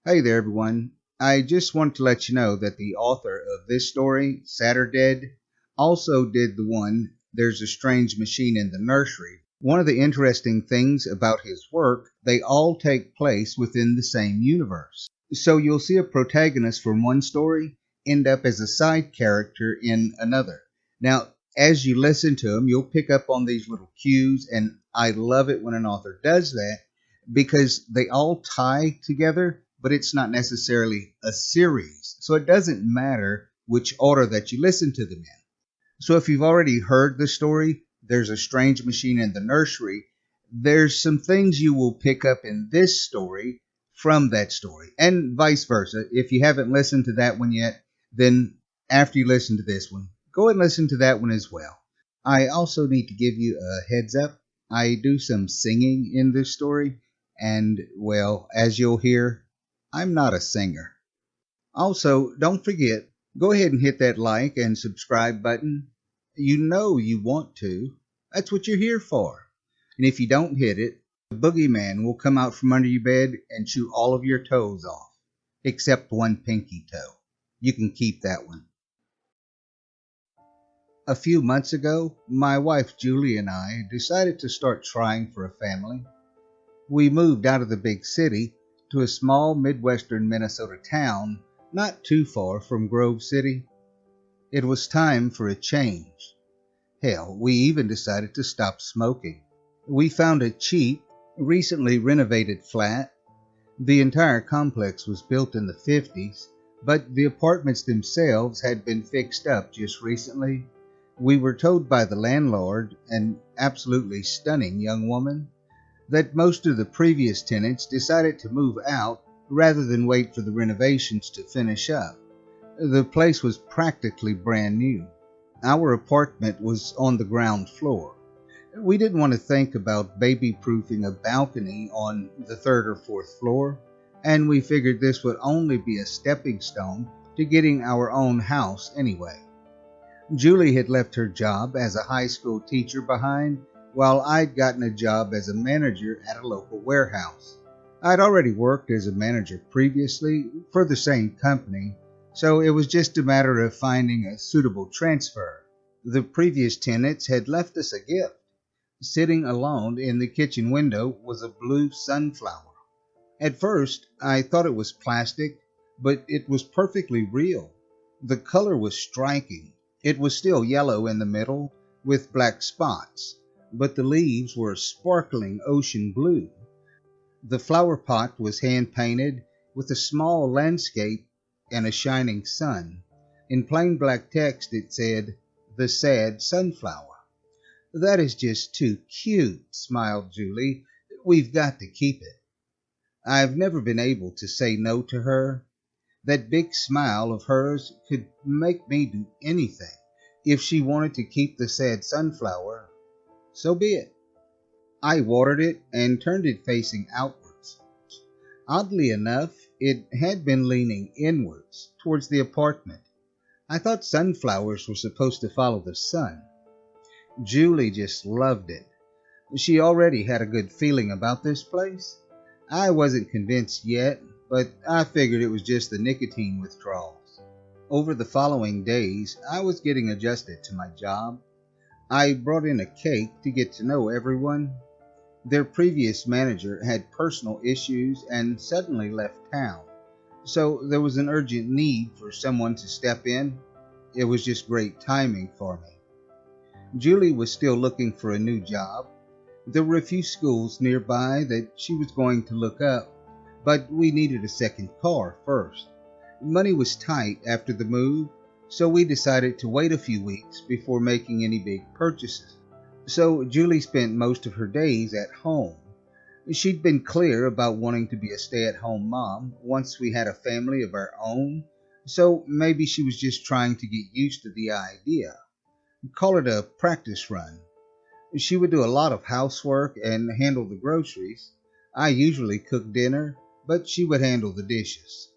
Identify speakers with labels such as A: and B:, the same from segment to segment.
A: Hey there, everyone. I just want to let you know that the author of this story, Saturdead, also did the one, There's a Strange Machine in the Nursery. One of the interesting things about his work, they all take place within the same universe. So you'll see a protagonist from one story end up as a side character in another. Now, as you listen to them, you'll pick up on these little cues, and I love it when an author does that because they all tie together, but it's not necessarily a series. So it doesn't matter which order that you listen to them in. So if you've already heard the story, There's a Strange Machine in the Nursery, there's some things you will pick up in this story from that story, and vice versa. If you haven't listened to that one yet, then after you listen to this one, go and listen to that one as well. I also need to give you a heads up. I do some singing in this story, and well, as you'll hear, I'm not a singer. Also, don't forget, go ahead and hit that like and subscribe button. You know you want to. That's what you're here for. And if you don't hit it, the boogeyman will come out from under your bed and chew all of your toes off, except one pinky toe. You can keep that one. A few months ago, my wife Julie and I decided to start trying for a family. We moved out of the big city to a small Midwestern Minnesota town not too far from Grove City. It was time for a change. Hell, we even decided to stop smoking. We found a cheap, recently renovated flat. The entire complex was built in the 50s, but the apartments themselves had been fixed up just recently. We were told by the landlord, an absolutely stunning young woman, that most of the previous tenants decided to move out rather than wait for the renovations to finish up. The place was practically brand new. Our apartment was on the ground floor. We didn't want to think about baby-proofing a balcony on the third or fourth floor, and we figured this would only be a stepping stone to getting our own house anyway. Julie had left her job as a high school teacher behind, while I'd gotten a job as a manager at a local warehouse. I'd already worked as a manager previously for the same company, so it was just a matter of finding a suitable transfer. The previous tenants had left us a gift. Sitting alone in the kitchen window was a blue sunflower. At first, I thought it was plastic, but it was perfectly real. The color was striking. It was still yellow in the middle with black spots, but the leaves were sparkling ocean blue. The flower pot was hand-painted with a small landscape and a shining sun. In plain black text it said, "The Sad Sunflower." "That is just too cute," smiled Julie. "We've got to keep it." I've never been able to say no to her. That big smile of hers could make me do anything. If she wanted to keep the sad sunflower, so be it. I watered it and turned it facing outwards. Oddly enough, it had been leaning inwards towards the apartment. I thought sunflowers were supposed to follow the sun. Julie just loved it. She already had a good feeling about this place. I wasn't convinced yet, but I figured it was just the nicotine withdrawals. Over the following days, I was getting adjusted to my job. I brought in a cake to get to know everyone. Their previous manager had personal issues and suddenly left town, so there was an urgent need for someone to step in. It was just great timing for me. Julie was still looking for a new job. There were a few schools nearby that she was going to look up, but we needed a second car first. Money was tight after the move, so we decided to wait a few weeks before making any big purchases. So Julie spent most of her days at home. She'd been clear about wanting to be a stay-at-home mom once we had a family of our own, so maybe she was just trying to get used to the idea. Call it a practice run. She would do a lot of housework and handle the groceries. I usually cooked dinner, but she would handle the dishes.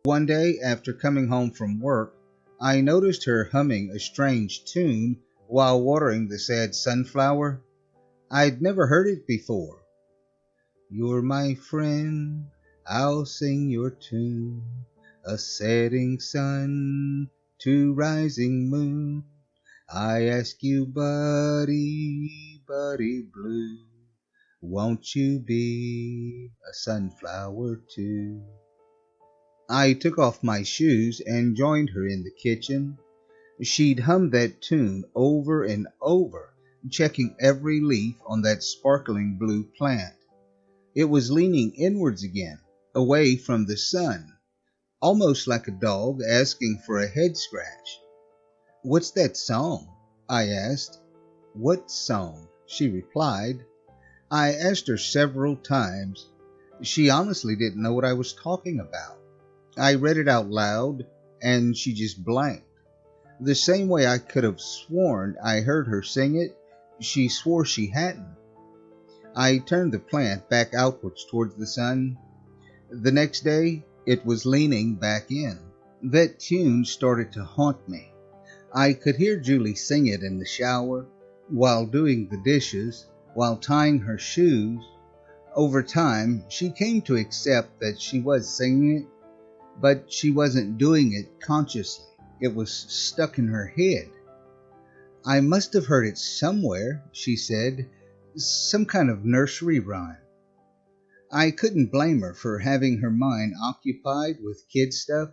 A: One day, after coming home from work, I noticed her humming a strange tune while watering the sad sunflower. I'd never heard it before. "You're my friend, I'll sing your tune, a setting sun to rising moon. I ask you, buddy, buddy blue, won't you be a sunflower too? I took off my shoes and joined her in the kitchen. She'd hummed that tune over and over, checking every leaf on that sparkling blue plant. It was leaning inwards again, away from the sun, almost like a dog asking for a head scratch. "What's that song?" I asked. "What song?" she replied. I asked her several times. She honestly didn't know what I was talking about. I read it out loud, and she just blanked. The same way I could have sworn I heard her sing it, she swore she hadn't. I turned the plant back outwards towards the sun. The next day, it was leaning back in. That tune started to haunt me. I could hear Julie sing it in the shower, while doing the dishes, while tying her shoes. Over time, she came to accept that she was singing it, but she wasn't doing it consciously. It was stuck in her head. "I must have heard it somewhere," she said, "some kind of nursery rhyme." I couldn't blame her for having her mind occupied with kid stuff.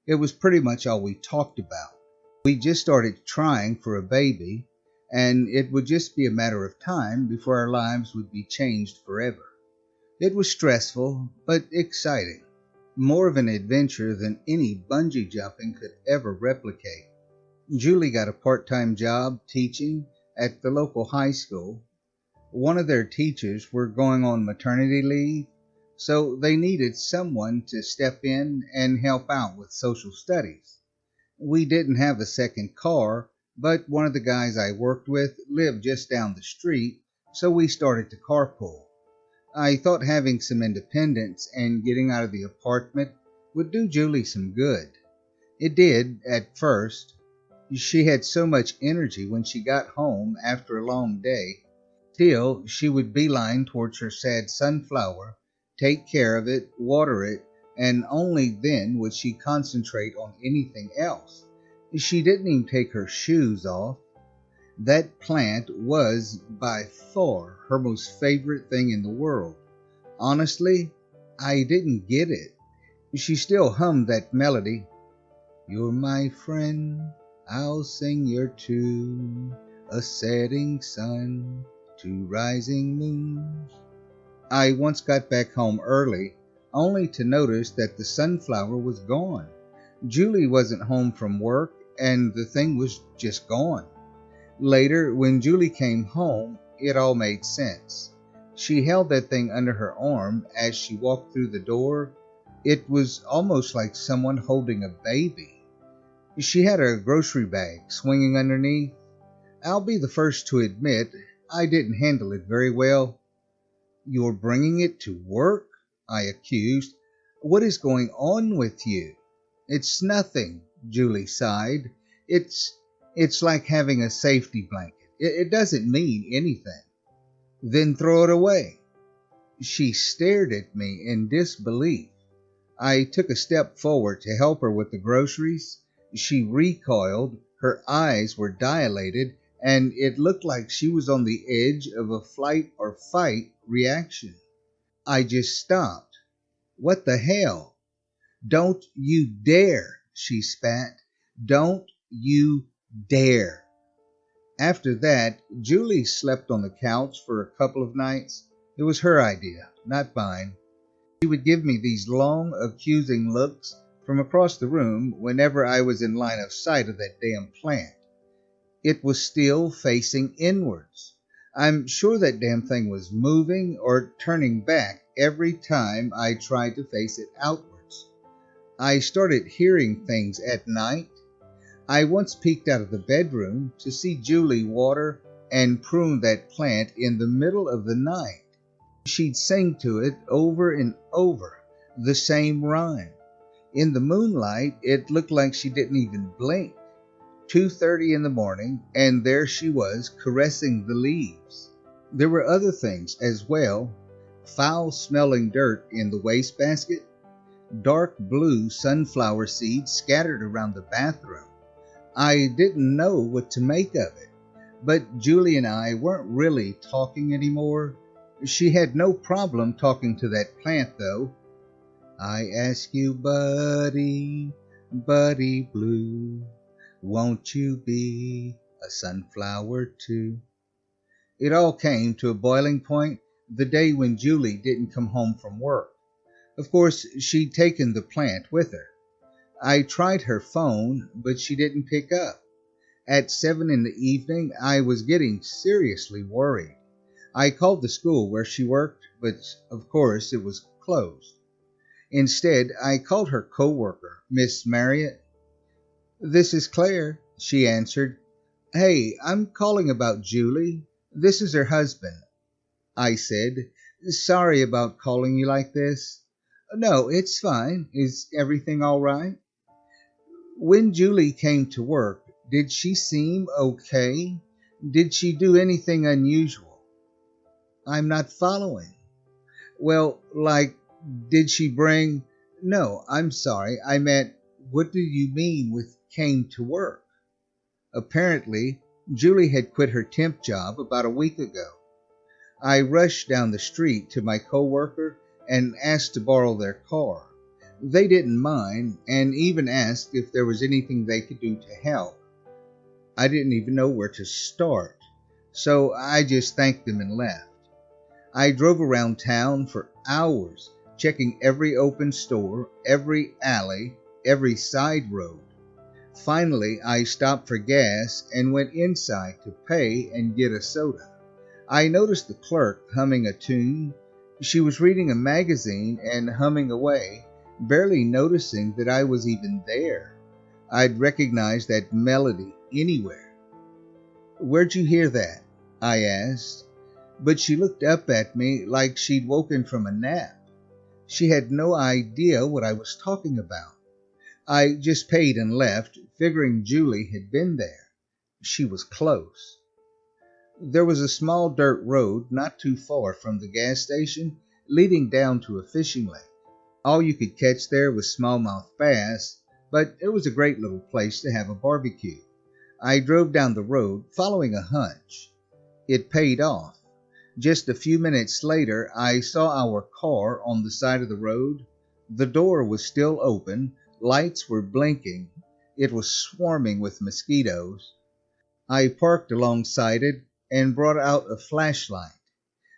A: It was pretty much all we talked about. We just started trying for a baby, and it would just be a matter of time before our lives would be changed forever. It was stressful, but exciting. More of an adventure than any bungee jumping could ever replicate. Julie got a part-time job teaching at the local high school. One of their teachers were going on maternity leave, so they needed someone to step in and help out with social studies. We didn't have a second car, but one of the guys I worked with lived just down the street, so we started to carpool. I thought having some independence and getting out of the apartment would do Julie some good. It did at first. She had so much energy when she got home after a long day. Still, she would beeline towards her sad sunflower, take care of it, water it, and only then would she concentrate on anything else. She didn't even take her shoes off. That plant was by far her most favorite thing in the world. Honestly, I didn't get it. She still hummed that melody. "You're my friend, I'll sing your tune, a setting sun to rising moons." I once got back home early, only to notice that the sunflower was gone. Julie wasn't home from work, and the thing was just gone. Later, when Julie came home, it all made sense. She held that thing under her arm as she walked through the door. It was almost like someone holding a baby. She had a grocery bag swinging underneath. I'll be the first to admit I didn't handle it very well. "You're bringing it to work?" I accused. "What is going on with you?" "It's nothing," Julie sighed. It's like having a safety blanket. It doesn't mean anything." "Then throw it away." She stared at me in disbelief. I took a step forward to help her with the groceries. She recoiled, her eyes were dilated, and it looked like she was on the edge of a flight or fight reaction. I just stopped. "What the hell?" "Don't you dare," she spat. "Don't you dare." After that, Julie slept on the couch for a couple of nights. It was her idea, not mine. She would give me these long, accusing looks from across the room whenever I was in line of sight of that damn plant. It was still facing inwards. I'm sure that damn thing was moving or turning back every time I tried to face it outwards. I started hearing things at night. I once peeked out of the bedroom to see Julie water and prune that plant in the middle of the night. She'd sing to it over and over, the same rhyme. In the moonlight, it looked like she didn't even blink. 2:30 in the morning, and there she was caressing the leaves. There were other things as well. foul-smelling dirt in the wastebasket, dark blue sunflower seeds scattered around the bathroom. I didn't know what to make of it, but Julie and I weren't really talking anymore. She had no problem talking to that plant, though. I ask you, buddy, buddy blue, won't you be a sunflower too? It all came to a boiling point the day when Julie didn't come home from work. Of course, she'd taken the plant with her. I tried her phone, but she didn't pick up. At 7 in the evening, I was getting seriously worried. I called the school where she worked, but of course it was closed. Instead, I called her coworker, Miss Marriott. "This is Claire," she answered. "Hey, I'm calling about Julie. This is her husband," I said. "Sorry about calling you like this." "No, it's fine. Is everything all right?" "When Julie came to work, did she seem okay? Did she do anything unusual?" "I'm not following." "Well, like, did she bring—" "No, I'm sorry. I meant, what do you mean with came to work?" Apparently, Julie had quit her temp job about a week ago. I rushed down the street to my coworker and asked to borrow their car. They didn't mind and even asked if there was anything they could do to help. I didn't even know where to start, so I just thanked them and left. I drove around town for hours, checking every open store, every alley, every side road. Finally, I stopped for gas and went inside to pay and get a soda. I noticed the clerk humming a tune. She was reading a magazine and humming away, barely noticing that I was even there. I'd recognize that melody anywhere. "Where'd you hear that?" I asked. But she looked up at me like she'd woken from a nap. She had no idea what I was talking about. I just paid and left, figuring Julie had been there. She was close. There was a small dirt road not too far from the gas station leading down to a fishing lake. All you could catch there was smallmouth bass, but it was a great little place to have a barbecue. I drove down the road following a hunch. It paid off. Just a few minutes later, I saw our car on the side of the road. The door was still open, lights were blinking. It was swarming with mosquitoes. I parked alongside it and brought out a flashlight.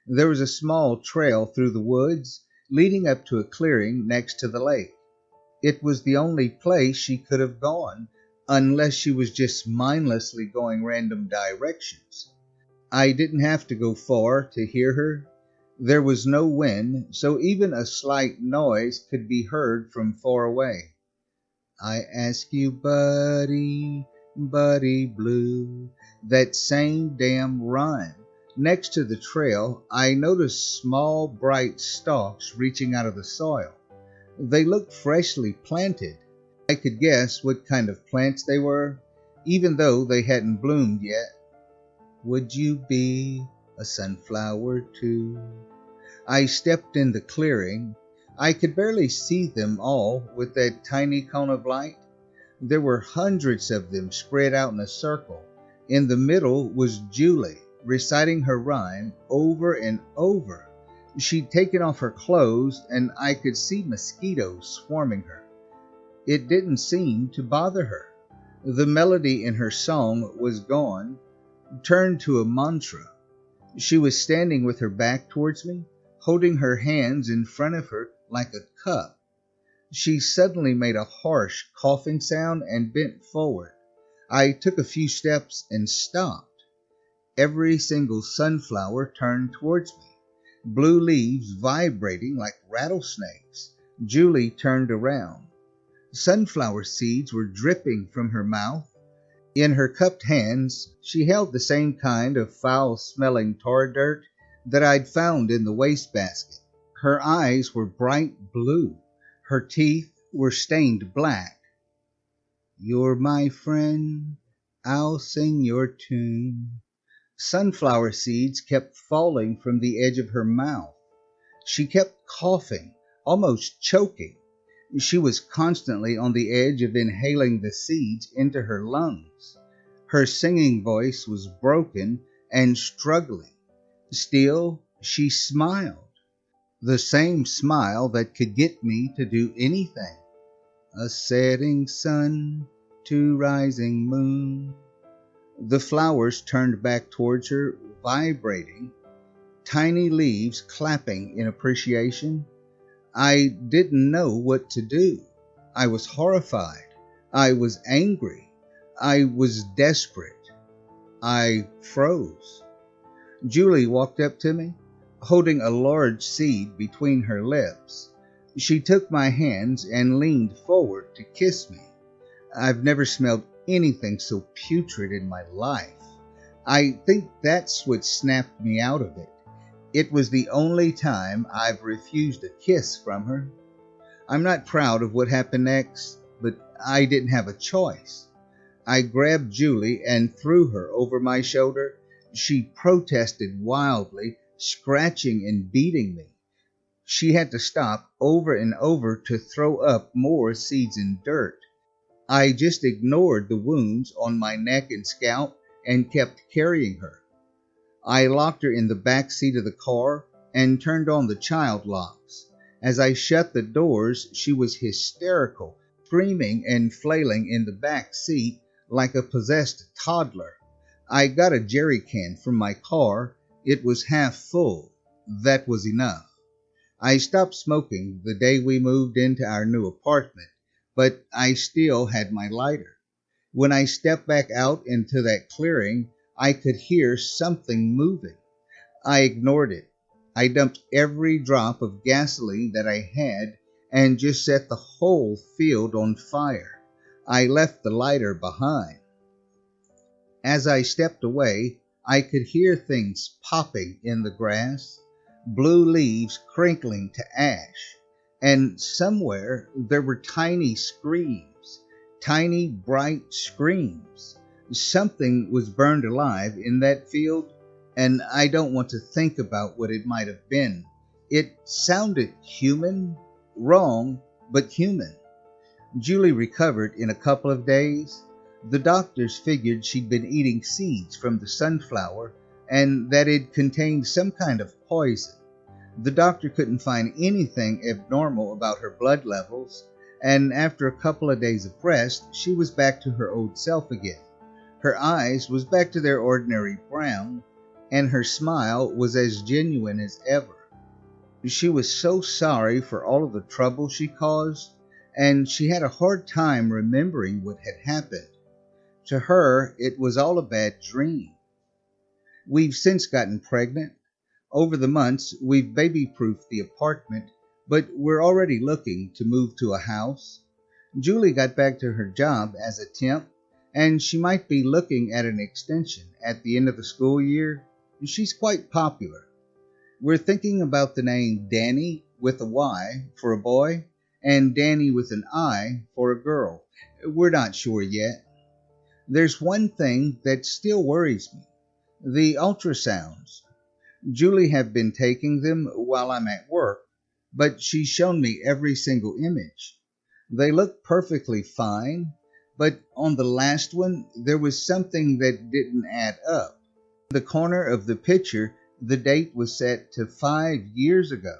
A: There was a small trail through the woods leading up to a clearing next to the lake. It was the only place she could have gone, unless she was just mindlessly going random directions. I didn't have to go far to hear her. There was no wind, so even a slight noise could be heard from far away. "I ask you, buddy, buddy blue," that same damn rhyme. Next to the trail, I noticed small, bright stalks reaching out of the soil. They looked freshly planted. I could guess what kind of plants they were, even though they hadn't bloomed yet. "Would you be a sunflower too?" I stepped in the clearing. I could barely see them all with that tiny cone of light. There were hundreds of them spread out in a circle. In the middle was Julie, reciting her rhyme over and over. She'd taken off her clothes, and I could see mosquitoes swarming her. It didn't seem to bother her. The melody in her song was gone, turned to a mantra. She was standing with her back towards me, holding her hands in front of her like a cup. She suddenly made a harsh coughing sound and bent forward. I took a few steps and stopped. Every single sunflower turned towards me, blue leaves vibrating like rattlesnakes. Julie turned around. Sunflower seeds were dripping from her mouth. In her cupped hands, she held the same kind of foul-smelling tar dirt that I'd found in the wastebasket. Her eyes were bright blue. Her teeth were stained black. "You're my friend, I'll sing your tune." Sunflower seeds kept falling from the edge of her mouth. She kept coughing, almost choking. She was constantly on the edge of inhaling the seeds into her lungs. Her singing voice was broken and struggling. Still, she smiled. The same smile that could get me to do anything. A setting sun to rising moon. The flowers turned back towards her, vibrating, tiny leaves clapping in appreciation. I didn't know what to do. I was horrified. I was angry. I was desperate. I froze. Julie walked up to me, holding a large seed between her lips. She took my hands and leaned forward to kiss me. I've never smelled anything so putrid in my life. I think that's what snapped me out of it. It was the only time I've refused a kiss from her. I'm not proud of what happened next, but I didn't have a choice. I grabbed Julie and threw her over my shoulder. She protested wildly, scratching and beating me. She had to stop over and over to throw up more seeds and dirt. I just ignored the wounds on my neck and scalp and kept carrying her. I locked her in the back seat of the car and turned on the child locks. As I shut the doors, she was hysterical, screaming and flailing in the back seat like a possessed toddler. I got a jerry can from my car. It was half full. That was enough. I stopped smoking the day we moved into our new apartment, but I still had my lighter. When I stepped back out into that clearing, I could hear something moving. I ignored it. I dumped every drop of gasoline that I had and just set the whole field on fire. I left the lighter behind. As I stepped away, I could hear things popping in the grass, blue leaves crinkling to ash, and somewhere there were tiny screams, tiny bright screams. Something was burned alive in that field, and I don't want to think about what it might have been. It sounded human, wrong, but human. Julie recovered in a couple of days. The doctors figured she'd been eating seeds from the sunflower and that it contained some kind of poison. The doctor couldn't find anything abnormal about her blood levels, and after a couple of days of rest, she was back to her old self again. Her eyes was back to their ordinary brown, and her smile was as genuine as ever. She was so sorry for all of the trouble she caused, and she had a hard time remembering what had happened. To her, it was all a bad dream. We've since gotten pregnant. Over the months, we've baby-proofed the apartment, but we're already looking to move to a house. Julie got back to her job as a temp, and she might be looking at an extension at the end of the school year. She's quite popular. We're thinking about the name Danny with a Y for a boy and Danny with an I for a girl. We're not sure yet. There's one thing that still worries me. The ultrasounds. Julie have been taking them while I'm at work, but she's shown me every single image. They look perfectly fine, but on the last one, there was something that didn't add up. In the corner of the picture, the date was set to 5 years ago.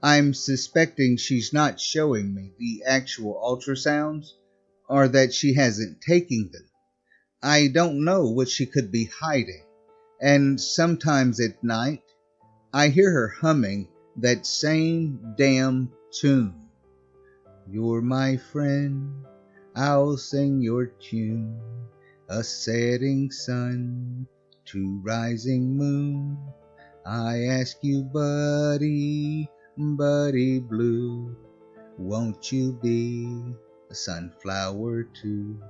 A: I'm suspecting she's not showing me the actual ultrasounds, or that she hasn't taken them. I don't know what she could be hiding, and sometimes at night, I hear her humming that same damn tune. You're my friend, I'll sing your tune, a setting sun to rising moon. I ask you, buddy, buddy blue, won't you be a sunflower too?